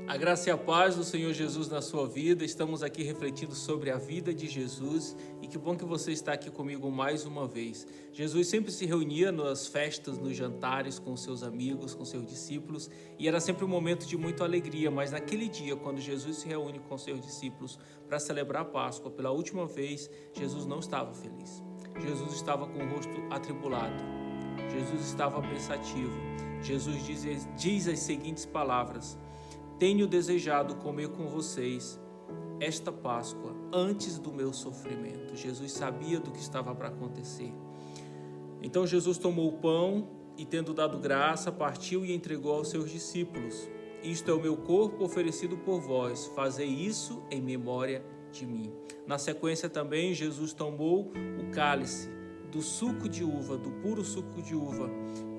A graça e a paz do Senhor Jesus na sua vida. Estamos aqui refletindo sobre a vida de Jesus e que bom que você está aqui comigo mais uma vez. Jesus sempre se reunia nas festas, nos jantares com seus amigos, com seus discípulos e era sempre um momento de muita alegria, mas naquele dia, quando Jesus se reúne com seus discípulos para celebrar a Páscoa pela última vez, Jesus não estava feliz. Jesus estava com o rosto atribulado. Jesus estava pensativo. Jesus diz as seguintes palavras: tenho desejado comer com vocês esta Páscoa antes do meu sofrimento. Jesus sabia do que estava para acontecer. Então Jesus tomou o pão e, tendo dado graça, partiu e entregou aos seus discípulos. Isto é o meu corpo oferecido por vós. Fazei isso em memória de mim. Na sequência também Jesus tomou o cálice do suco de uva, do puro suco de uva,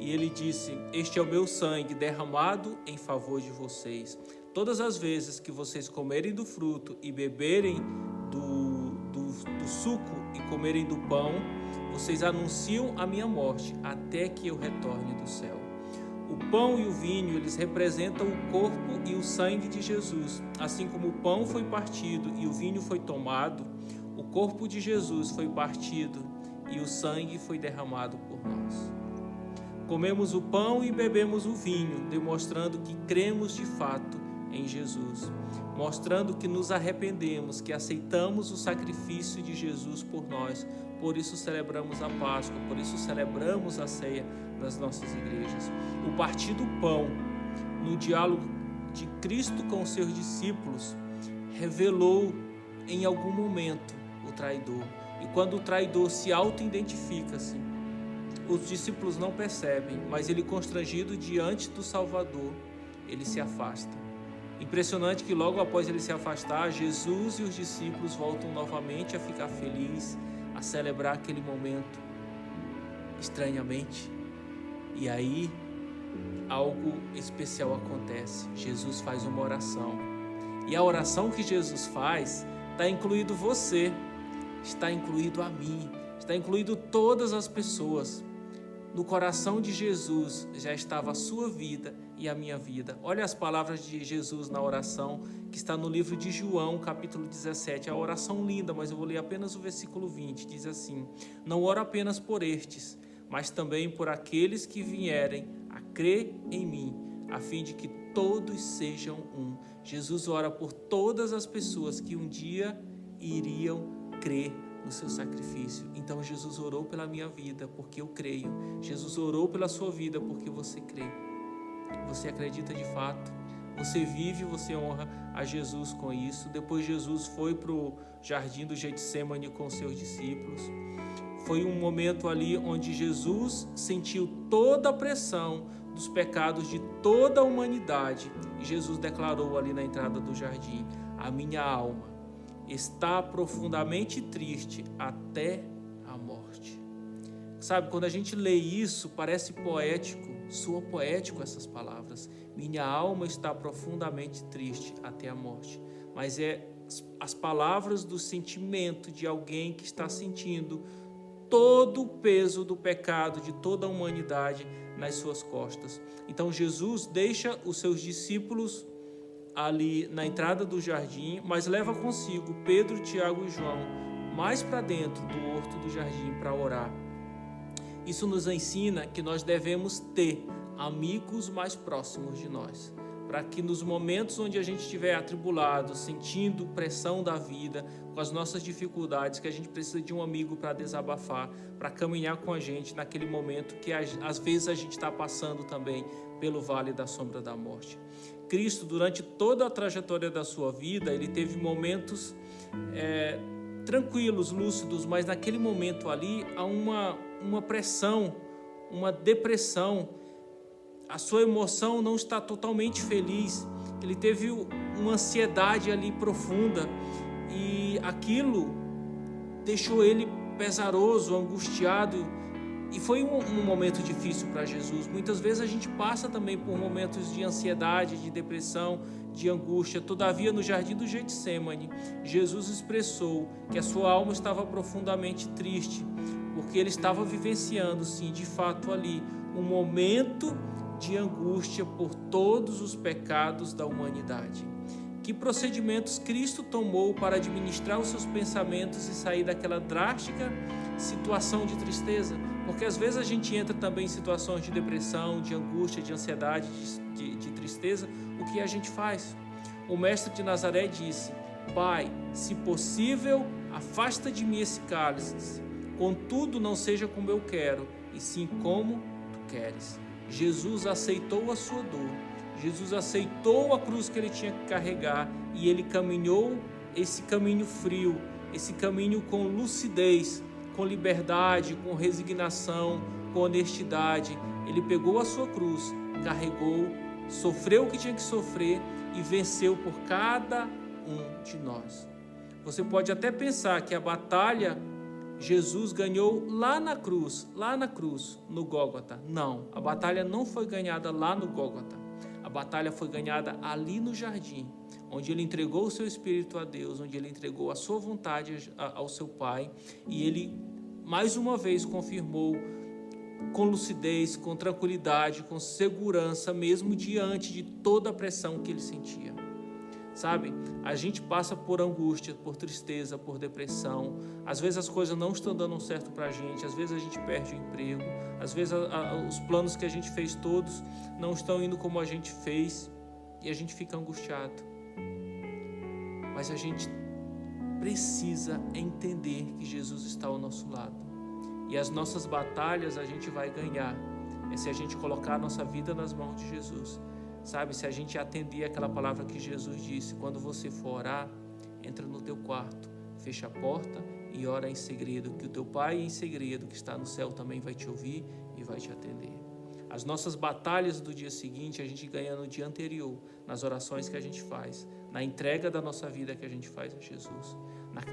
e ele disse: este é o meu sangue derramado em favor de vocês. Todas as vezes que vocês comerem do fruto e beberem do suco e comerem do pão, vocês anunciam a minha morte até que eu retorne do céu. O pão e o vinho, eles representam o corpo e o sangue de Jesus. Assim como o pão foi partido e o vinho foi tomado, o corpo de Jesus foi partido e o sangue foi derramado por nós. Comemos o pão e bebemos o vinho, demonstrando que cremos de fato em Jesus, mostrando que nos arrependemos, que aceitamos o sacrifício de Jesus por nós. Por isso celebramos a Páscoa, por isso celebramos a ceia nas nossas igrejas. O partir do pão, no diálogo de Cristo com os seus discípulos, revelou em algum momento o traidor. E quando o traidor se auto-identifica-se, os discípulos não percebem, mas ele, constrangido diante do Salvador, ele se afasta. Impressionante que logo após ele se afastar, Jesus e os discípulos voltam novamente a ficar felizes, a celebrar aquele momento estranhamente. E aí, algo especial acontece. Jesus faz uma oração. E a oração que Jesus faz está incluído você, está incluído a mim, está incluído todas as pessoas. No coração de Jesus já estava a sua vida e a minha vida. Olha as palavras de Jesus na oração que está no livro de João, capítulo 17. É a oração linda, mas eu vou ler apenas o versículo 20. Diz assim: não oro apenas por estes, mas também por aqueles que vierem a crer em mim, a fim de que todos sejam um. Jesus ora por todas as pessoas que um dia iriam crer no seu sacrifício. Então Jesus orou pela minha vida porque eu creio. Jesus orou pela sua vida porque você crê. Você acredita de fato? Você vive, você honra a Jesus com isso. Depois Jesus foi para o jardim do Getsemane com seus discípulos. Foi um momento ali onde Jesus sentiu toda a pressão dos pecados de toda a humanidade. E Jesus declarou ali na entrada do jardim: a minha alma está profundamente triste até a morte. Sabe, quando a gente lê isso, parece poético, soa poético essas palavras. Minha alma está profundamente triste até a morte. Mas é as palavras do sentimento de alguém que está sentindo todo o peso do pecado de toda a humanidade nas suas costas. Então Jesus deixa os seus discípulos ali na entrada do jardim, mas leva consigo Pedro, Tiago e João mais para dentro do horto do jardim para orar. Isso nos ensina que nós devemos ter amigos mais próximos de nós, para que nos momentos onde a gente estiver atribulado, sentindo pressão da vida, com as nossas dificuldades, que a gente precisa de um amigo para desabafar, para caminhar com a gente naquele momento que às vezes a gente está passando também pelo vale da sombra da morte. Cristo, durante toda a trajetória da sua vida, ele teve momentos tranquilos, lúcidos, mas naquele momento ali há uma pressão, uma depressão. A sua emoção não está totalmente feliz. Ele teve uma ansiedade ali profunda e aquilo deixou ele pesaroso, angustiado. E foi um momento difícil para Jesus. Muitas vezes a gente passa também por momentos de ansiedade, de depressão, de angústia. Todavia, no jardim do Getsemane, Jesus expressou que a sua alma estava profundamente triste, porque ele estava vivenciando, sim, de fato ali, um momento de angústia por todos os pecados da humanidade. Que procedimentos Cristo tomou para administrar os seus pensamentos e sair daquela drástica situação de tristeza? Porque às vezes a gente entra também em situações de depressão, de angústia, de ansiedade, de tristeza. O que a gente faz? O mestre de Nazaré disse: Pai, se possível, afasta de mim esse cálice. Contudo, não seja como eu quero, e sim como tu queres. Jesus aceitou a sua dor. Jesus aceitou a cruz que ele tinha que carregar e ele caminhou esse caminho frio, esse caminho com lucidez, com liberdade, com resignação, com honestidade. Ele pegou a sua cruz, carregou, sofreu o que tinha que sofrer e venceu por cada um de nós. Você pode até pensar que a batalha Jesus ganhou lá na cruz, no Gólgota. Não, a batalha não foi ganhada lá no Gólgota. A batalha foi ganhada ali no jardim, onde ele entregou o seu espírito a Deus, onde ele entregou a sua vontade ao seu Pai, e ele mais uma vez confirmou com lucidez, com tranquilidade, com segurança, mesmo diante de toda a pressão que ele sentia. Sabe, a gente passa por angústia, por tristeza, por depressão. Às vezes as coisas não estão dando certo pra gente, às vezes a gente perde o emprego, às vezes os planos que a gente fez todos não estão indo como a gente fez e a gente fica angustiado. Mas a gente precisa entender que Jesus está ao nosso lado. E as nossas batalhas a gente vai ganhar se a gente colocar a nossa vida nas mãos de Jesus. Sabe, se a gente atender aquela palavra que Jesus disse: quando você for orar, entra no teu quarto, fecha a porta e ora em segredo, que o teu Pai em segredo, que está no céu, também vai te ouvir e vai te atender. As nossas batalhas do dia seguinte a gente ganha no dia anterior, nas orações que a gente faz, na entrega da nossa vida que a gente faz a Jesus.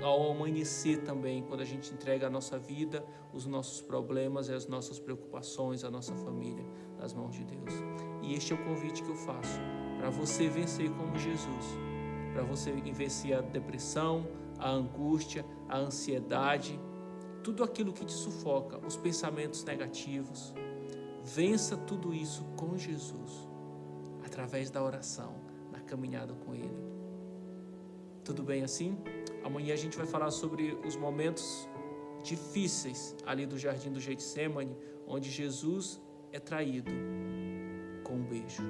Ao amanhecer também, quando a gente entrega a nossa vida, os nossos problemas e as nossas preocupações, a nossa família, nas mãos de Deus. E este é o convite que eu faço, para você vencer como Jesus, para você vencer a depressão, a angústia, a ansiedade, tudo aquilo que te sufoca, os pensamentos negativos. Vença tudo isso com Jesus, através da oração, na caminhada com Ele. Tudo bem assim? Amanhã a gente vai falar sobre os momentos difíceis ali do jardim do Getsemane, onde Jesus é traído com um beijo.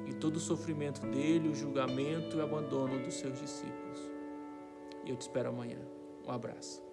E todo o sofrimento dele, o julgamento e o abandono dos seus discípulos. E eu te espero amanhã. Um abraço.